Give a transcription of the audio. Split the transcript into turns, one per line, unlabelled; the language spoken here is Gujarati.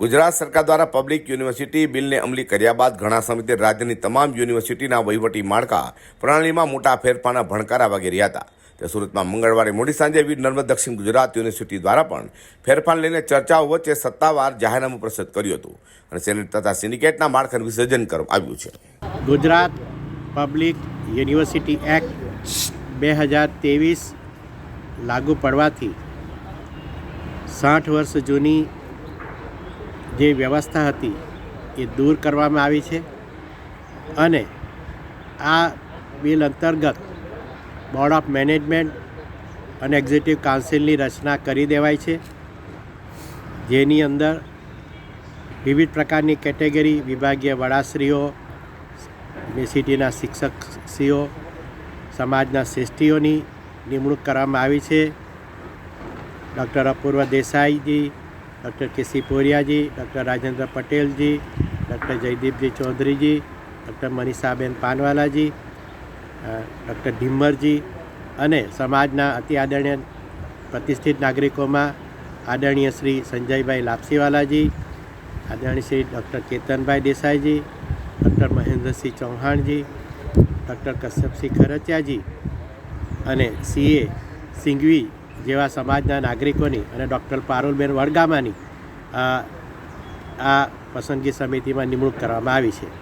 ગુજરાત સરકાર દ્વારા પબ્લિક યુનિવર્સિટી બિલને અમલી કર્યા બાદ ઘણા સમયથી રાજ્યની તમામ યુનિવર્સિટીના વહીવટી માળખા પ્રણાલીમાં મોટા ફેરફારના ભણકારા વાગી રહ્યા હતા. તે સુરતમાં મંગળવારે મોડી સાંજે વીર નર્મદ દક્ષિણ ગુજરાત યુનિવર્સિટી દ્વારા પણ ફેરફાર લઈને ચર્ચાઓ વચ્ચે સત્તાવાર જાહેરનામું પ્રસિદ્ધ કર્યું હતું અને સેનેટ તથા સિન્ડિકેટના માળખાનું વિસર્જન કરવામાં આવ્યું છે.
ગુજરાત પબ્લિક યુનિવર્સિટી એક્ટ 2023 લાગુ પડવાથી 60 વર્ષ જૂની જે વ્યવસ્થા હતી એ દૂર કરવામાં આવી છે અને આ બિલ અંતર્ગત બોર્ડ ઓફ મેનેજમેન્ટ અને એક્ઝિક્યુટિવ કાઉન્સિલની રચના કરી દેવાય છે, જેની અંદર વિવિધ પ્રકારની કેટેગરી વિભાગીય વડાશ્રીઓ, યુનિવર્સિટીના શિક્ષકશ્રીઓ, સમાજના શ્રેષ્ઠીઓની નિમણૂક કરવામાં આવી છે. ડૉક્ટર અપૂર્વ દેસાઈજી, ડૉક્ટર કેસી પોરિયાજી, doctor Rajendra પટેલજી, doctor જયદીપજી Chaudharyji, doctor મનીષાબેન પાનવાલાજી, ડૉક્ટર ઢીમ્મરજી અને સમાજના અતિ આદરણીય પ્રતિષ્ઠિત નાગરિકોમાં આદરણીય શ્રી સંજયભાઈ લાપસીવાલાજી, આદરણીય શ્રી ડૉક્ટર કેતનભાઈ દેસાઈજી, ડૉક્ટર મહેન્દ્રસિંહ ચૌહાણજી, ડૉક્ટર કશ્યપસિંહ ખરચિયાજી અને CA સિંઘવી જેવા સમાજના નાગરિકોની અને ડૉક્ટર પારુલબેન વડગામાની આ પસંદગી સમિતિમાં નિમણૂક કરવામાં આવી છે.